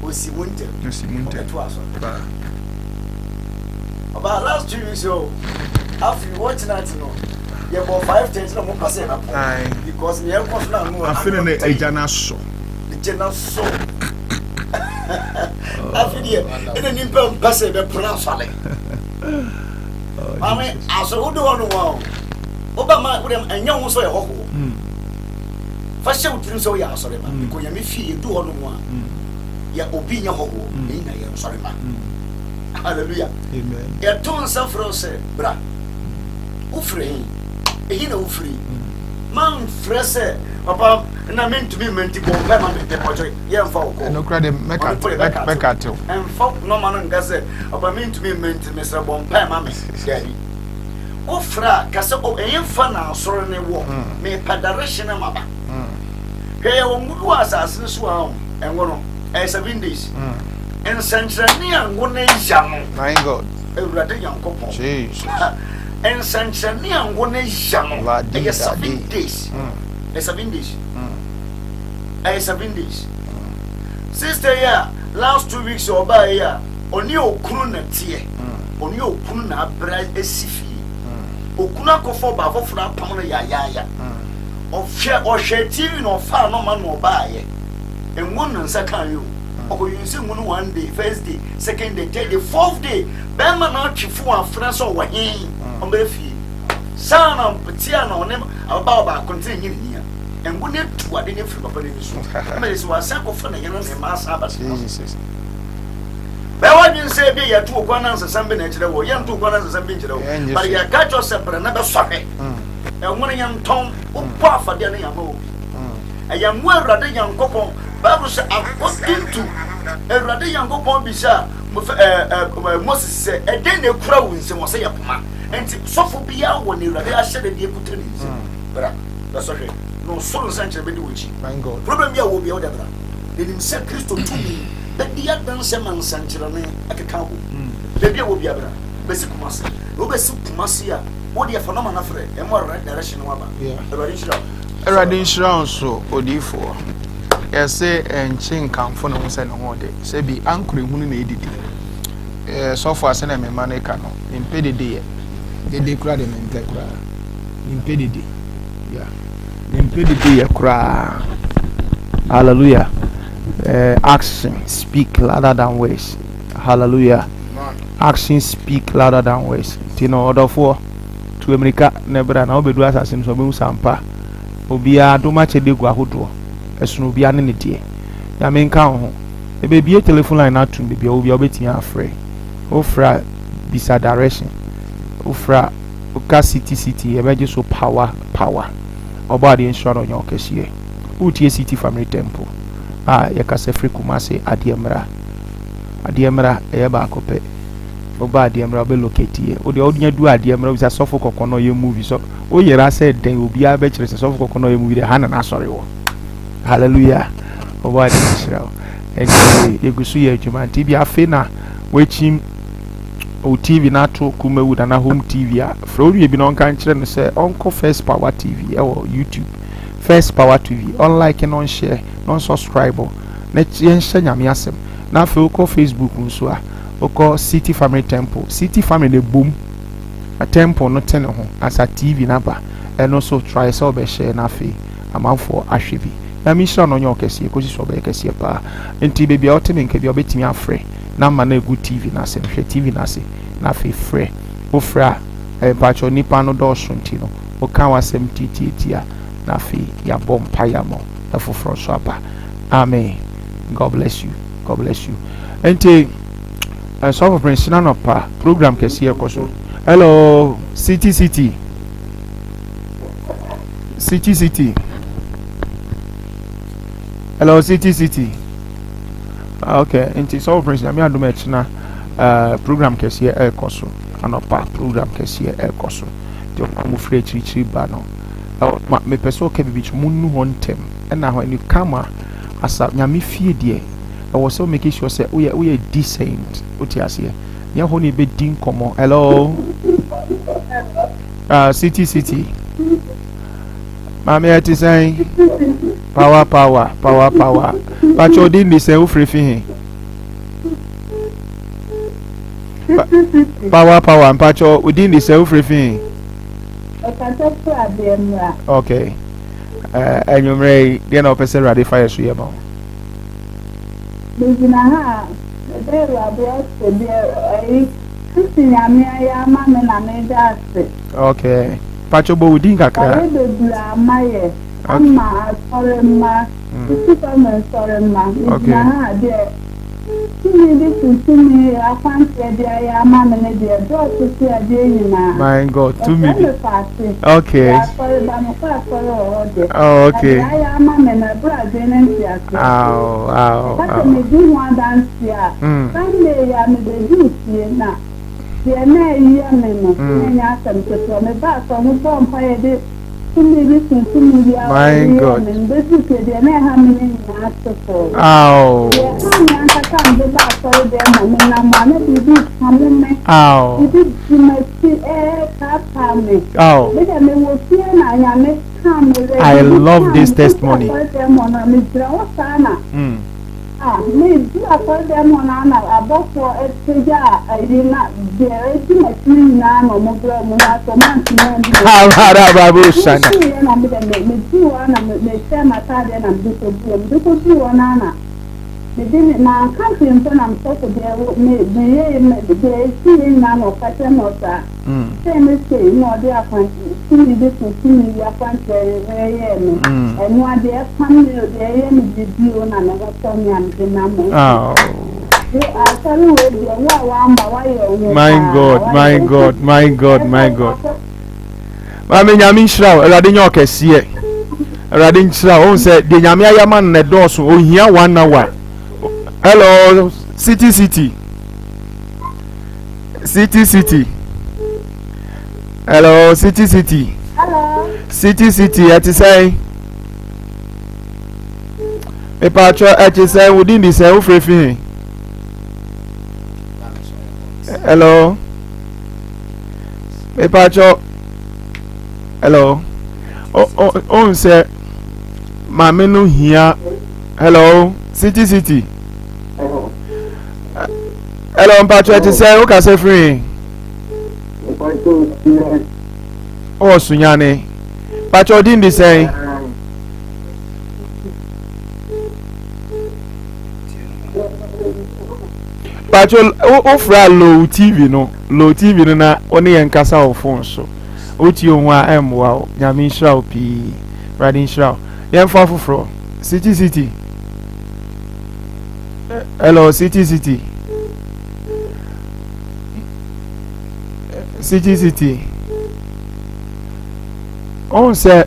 o si munte to aso ba. About last 2 weeks ago, after you watching that, you know, you have 5 times no more passing up. Because we have got now more. I'm feeling a jana so. The jana so. I feel here. And then you can pass it the pronounce it. I mean, I saw who do one wow. Obama with them and young so a hole. First, you didn't so ya sorry, man. Because you may feel you do one one. Ya opinion hole. I'm sorry, man. Hallelujah. Amen. Ya ton safro se bra. Ufrei. Ehi na ufrei. Man frese papa na meant to be meant to go by man the project. Ya mfa uko. No credit make at. And folk no man ngase papa meant to be meant to Mr. Bompa mama. Daddy. Ofra kase o enfa na asoro ne wo. Me padaration na maba. He ya wo mudu asase so a enwo no. 7 days. And Sanchania won't jam. My God. A rather young couple. Jesus. And Sanchania won't jam. A 7 days. A 7 days. A 7 days. Sister, yeah, last 2 weeks or by ya, on your cruna tear, on your cruna bread a sifi. Okuna kofo ba for that pamona ya. Of share or share TV no far no man or buy. And one and second you. Or you see one day, first day, second day, third day, fourth day. Bema na chifu and friends or wahin on the fee. Son of Petiana on them about continuing here. And we need to add in free papa in this room. I mean, it's was sample for the young mass abbas. But what you say, be a 2 corners and something or young 2 corners and something, but you catch yourself another socket. And one young Tom, who part for the young a young well rather young couple. Bible said, I'm going to a rather young couple bizarre. Moses said, a day they crow in some say up man. And so for be out when you rather said that you put in. But that's okay. No soul sanctuary be with you. My God. Problem here will be other. Then himself Christo to me. That the other seven sanctuary like a cow. Baby will be a brother. Basic master. Basic master. What the phenomena for it? And more right direction. Yeah. A radiation so odifo. Yes, say and chin come for no say no more day. Say be anchoring who need it. So far, send me money cano. Impeded day. They cried and impeded. Impeded. Yeah. Impeded day cry. Hallelujah. Action speak louder than words. Hallelujah. Action speak louder than words. Tino order for to America never now be do assassin so be sampa. Obia do much a dig wahudo. As no be an idiot. Ya main count. A baby a telephone line out to be obeting afraid. Ofra bisa direction. Ofra Oka city, a so power. About the insurance on your case here. Uti City Family Temple. Yakase free Kumase Adiemra. Adiemra, Eba Cope. Oba Adiemra be located here. O the audience do Adiemra is a soft cocono movie. So, oh, yeah, I said they will be a better as a soft cocono movie. The Hannah, sorry. Hallelujah. Oba Israel. And you go see a human TV. I fena watching o TV nato kuma wood and a home TV. From you been on country and say Uncle First Power TV or YouTube. First Power TV. Unlike and non share, non subscribe. Let's yamiasem. Now for Facebook unsua. Oko City Family Temple. City Family boom. A temple not ten as a TV number. And also try so be share na fe. Amount for Ashivi. na mi sha no nyo kese ko si so be kese pa enti baby a otime nke bi obetimi afre na ma na egu TV na se hwe TV na se na fe frɛ wo fra pacho nipa no do so nti no o kan wasem titi a na fe ya bom pa ya mo na foforo so apa amen. God bless you. God bless you. Enti so for prince na no pa program kese e ko so. Hello city hello city okay enti so prince na me adom e china program kese e ko so anopa program kese e ko so de mo free chiri ba no me peso ke bibi chunu hontem e na ho any kama asa nyame fie de e was so make sure say we are decent oti ase ye ho ni be din komo. Hello city mama ya ti say power but you din say o free fi power and pacho within the self free. Okay. And you may then officer ready fire so yeba. Okay. Pacho bo within kakra. Okay. My God, to me. Okay. Oh, okay. My God. Ow. I love this testimony. My God. Mami nyami shraw, erade nyo kese. Erade shraw, on say de nyami ayama na doso, o hia 1 hour. Hello, city. Hello, city. Hello. City, at say. E patro at say within the say free. Hello. E patro. Hello. Oh, say mama no here. Hello, city. Hello, patro at say o ka say free. Oh, Sunyane. Patro din di say. Patro ofra low TV no na oni yankasa o phone so. Oti o wa emwa nyame shraw pi. Radin shraw. Yen fa foforo. City. Hello, city. City. On say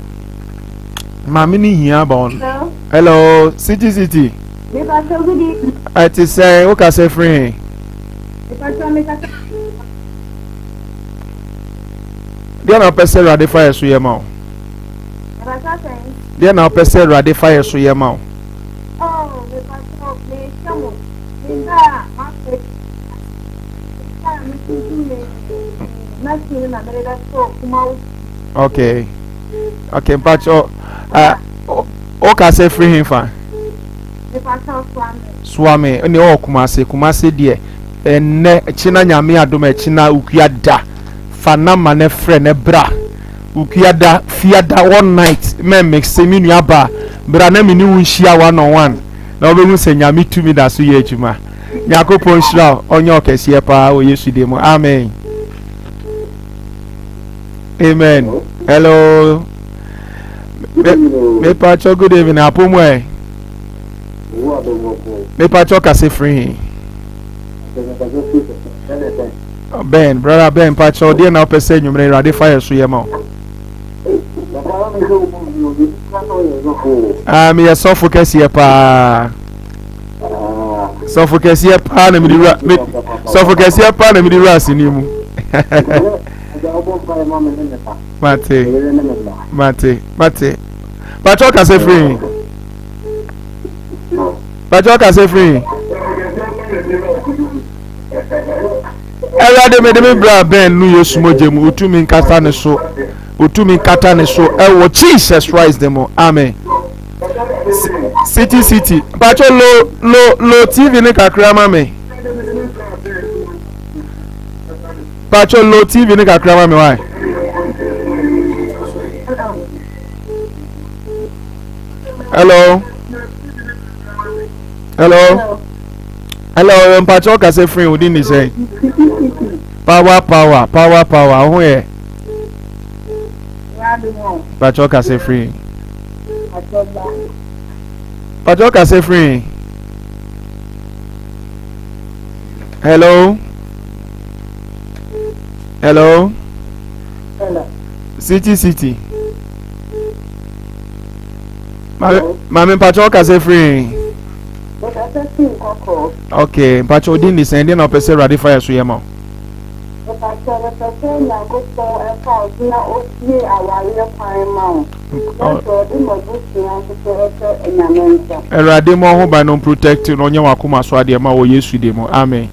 mami ni hia bon. Hello, city. I ti say o ka say free. Dia na pese rade fire so ye ma. Dia na pese rade fire so ye ma. Oh, me paso me chamo. Inda ma se. Okay, pacho. O ka say free him fa. Swami, oni o kumase die. Enne china nyame adom china ukuada. Fana mane frɛ ne bra. Ukuada fiada one night. Me mix seminu aba. bra na me ni wo hia one on one na obehu se nyame tumi da so ye adwuma yakopon shira onye okese pa o Yesu de mu amen amen hello me pacho good evening apomo e me pacho kase free Ben brother Ben pacho dey na opese nyumre rade fire so ye ma me ye so focus ye pa so focus ye pa na me di so focus ye pa na me di ras ni mu Mate pacho kase free Erade me de me bra Ben nu Yesu mogem utumi nkata ne so ewo Jesus Christ dem amen city pacho lo TV ni kakra ma me pacho lo TV ni kakra ma me why hello pacho ka say free within the say power who here pacho ka say free hello city mami pacho ka say free okay pacho within the say then opese ready fire so yema Erade mo ho ba no protect no nya wakoma so ade ma wo Yesu de mo amen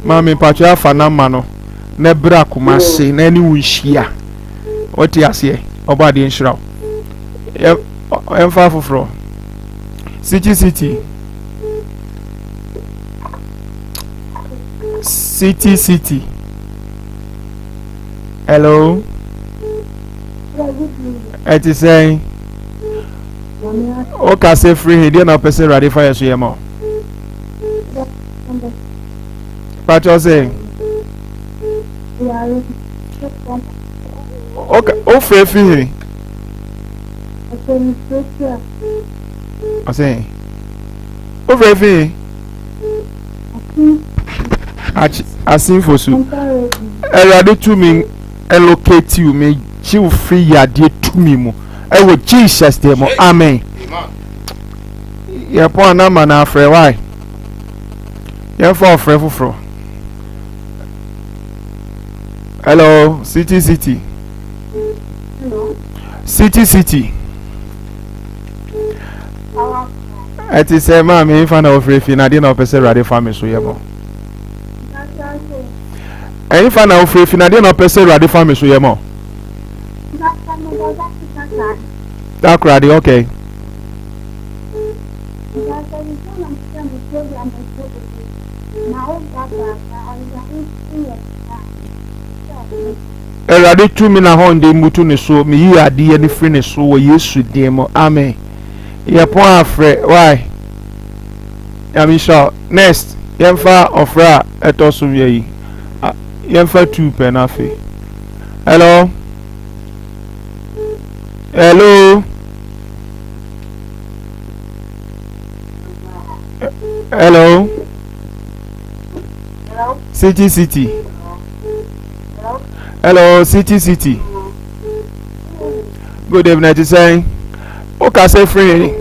mami pacho afa na ma no na bra kuma se na ni wunhia oti ase oba de nhira emfa foforo city hello it is saying okay say free here na person ready fire so yema pacho say okay o free here I say o free asin fosu erade to me allocate you me you free yade to me mu e wo Jesus de mo amen ye po na ma na afre why ye for afre fufro hello city it is say ma me fa na ofre fi na de na opese rade family so ye mo any fan na ofre fi na de na opese rade family so ye mo that crowd okay erade tumi na honde mutu ne so me yi ade ne free ne so wo Yesu de mo amen ye pon afre why Yamisha next yemfa ofra etoso yi yemfa 2 penafe hello city hello city good evening to say okay say free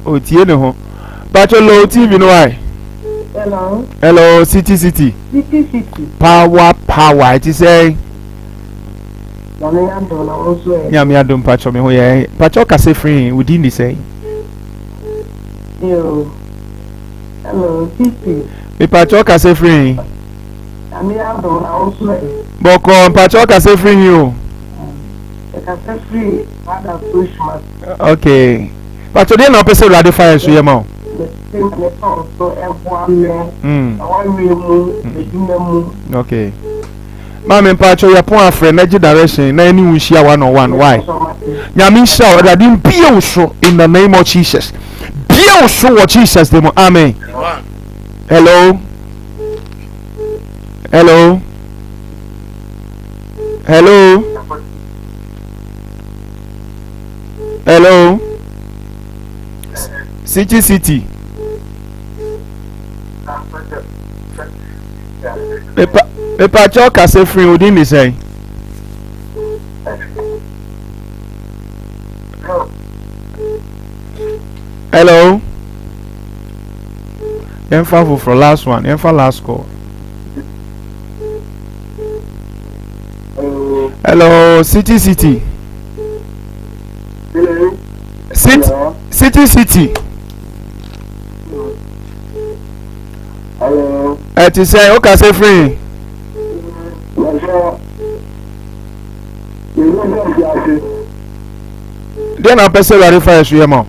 o tie ne ho pacho lo TV no why hello city power it say nyame adom pacho me ho ye pacho ka say free within the say hello city me pacho ka say free nyame adom na also boko pacho ka say free you free father Christmas okay pacho dey na person ready fire so ye ma Okay. Mama mpacho ya pon afre na direction na any wunshia 101 why? Nyame sha already be so in the name of Jesus. Be so what Jesus name. Amen. Hello. Hello. Hello. Hello. City. Pepa choka se free within the say. Hello. Enfo for last one. Enfo last call. Hello, City. City. Hello. It is say okay say free. Then I person verify you mo.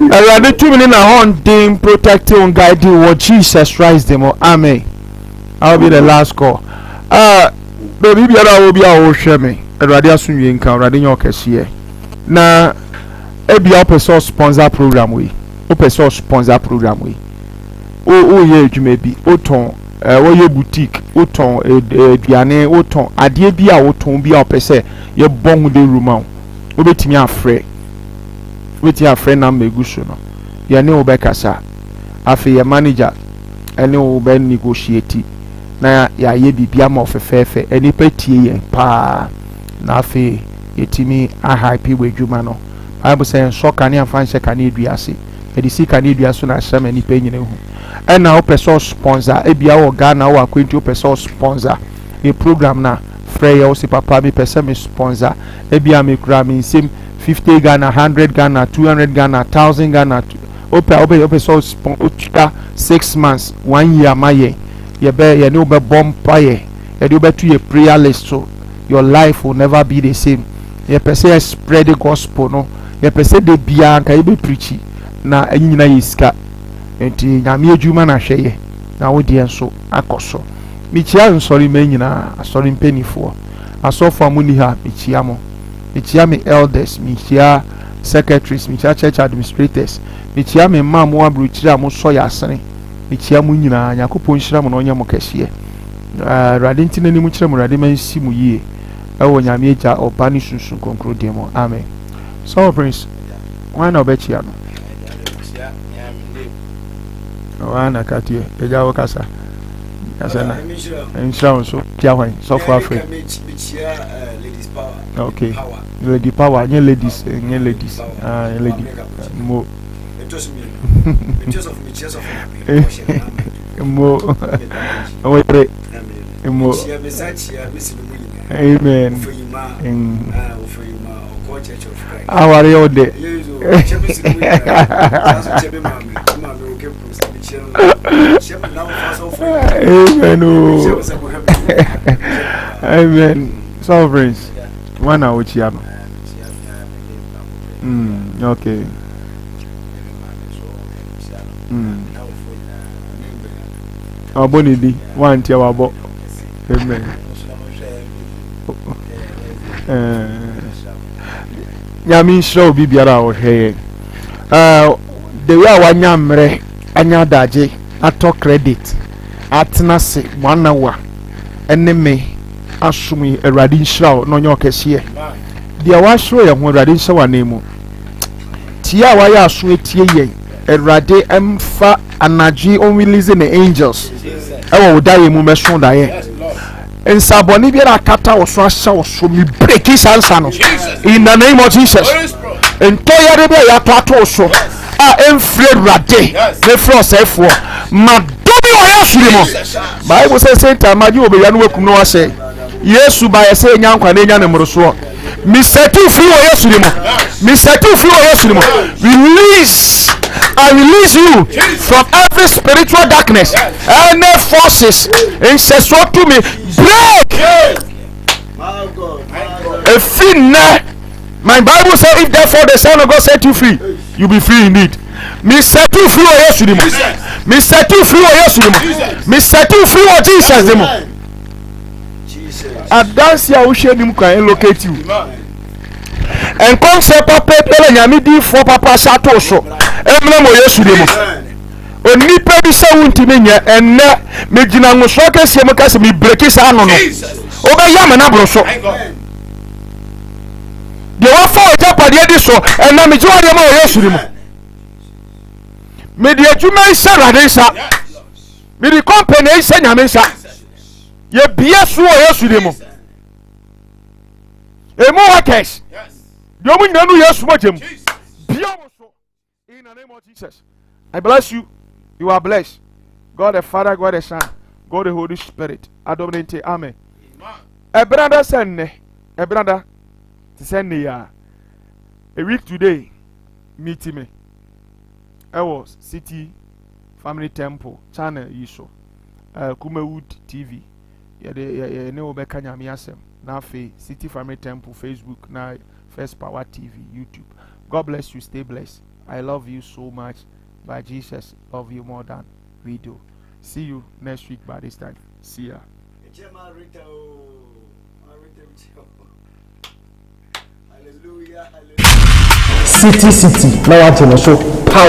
Already 2 million hunting, protecting, guiding what Jesus Christ them. Amen. I'll be the last call. Baby, will be our shame. Already assume you encounter already your case here. Now, be open source sponsor program we. Open source sponsor program we. Oh, yeah, you may be. Oton, your boutique. Oton, Diane, Oton. Adie be a Oton be our pese. You're born with the room. Obet me afraid. With your friend number Gusuno. You know Bekasa. After your manager, I know Ben negotiate. Na ya ye bibia ma ofefefe eni patie yen pa na afi yetimi a happy we dwuma no Bible say so kan ya fan se kan eduase edisi kan eduaso na hyema ni pa nyine hu na opeso sponsor ebia wo Ghana wo akwenti opeso sponsor e program na frey ya osi papa mi pese mi sponsor ebia mi kura mi sim 50 Ghana 100 Ghana 200 Ghana 1000 Ghana opeso sponsor 6 months 1 year maye you know be bomb prayer you do better your prayer list so your life will never be the same you person spread the gospel no you person de bia nka you be preach na anyina yiska enti nyame adwuma na hweye na wo de enso akoso michia nsori menyina asori mpenifo asofo amuni ha michia me elders michia secretaries michia church administrators michia me mamu abruchira mo so ya asene michia mu nyina yakopon hira mo no nya mo kehye rade ntine ni mu kire mo rade mansi mu yie ewo nyame eja obani sunsun konkro de mo amen. So prince why na obechia no wana katie eja wo kasa na enshira so tia hwan so for africa okay lady power nye ladies lady mo mo oye mo amen how are you there amen sovereigns one hour chiano okay abonidi one tia wabo amen nyami show bibiara o hwe the way wanya mre anya daje ato credit atnase mwanawa eneme asumi eradi nshraw no nyo kese dia wa show ye ho eradi nshraw nemu tia wa ya aso etie ye erade emfa anaji on releasing the angels ewo daye mu meso daye ensaboni biara kata wo so ahya wo so mi break his answer no in the name of Jesus ento yare be ya to so a emfre rade me frosefo madobi o yasuri mo Bible say Satan maji obeya no wakum no wa say Yesu ba ye say nyankwa na nya ne mroso mi setu free o yasuri mo release I release you from every spiritual darkness. Any forces in sexual to me, break. My God. A finna. My Bible says, if therefore the Son of God set you free, you be free indeed. Me set you free, oh yes, you me set you free, oh yes, you me set you free, oh Jesus, demo. I dance here, we share him can locate you. And come say, Papa, Yami di for Papa Sato so. Emblem, oh yes, you demo. Oni pe bi se wunti me nya enne me gina ngo so ka se me ka se me break sa no no. Obe ya me na bro so. De wa fa o ta pade di so enna me jiwa de ma o Yesu ni mo. Me de adwuma isa rade sa. Me di company isa nyame sa. Ye bia so o Yesu ni mo. Emu workers. De omu nyina no Yesu mo jem. Bia mo so in the name of Jesus. I bless you. You are blessed. God the Father, God the Son, God the Holy Spirit. Adominate. Amen. A brother send a brother to send me a week today. Meet me. I was City Family Temple channel Yisho. Kumewood TV. Yeah, ne obekanya miasem. Na fe City Family Temple Facebook na First Power TV YouTube. God bless you. Stay blessed. I love you so much. By Jesus, love you more than we do. See you next week by this time. See ya. Hallelujah. City, now I tell you so power.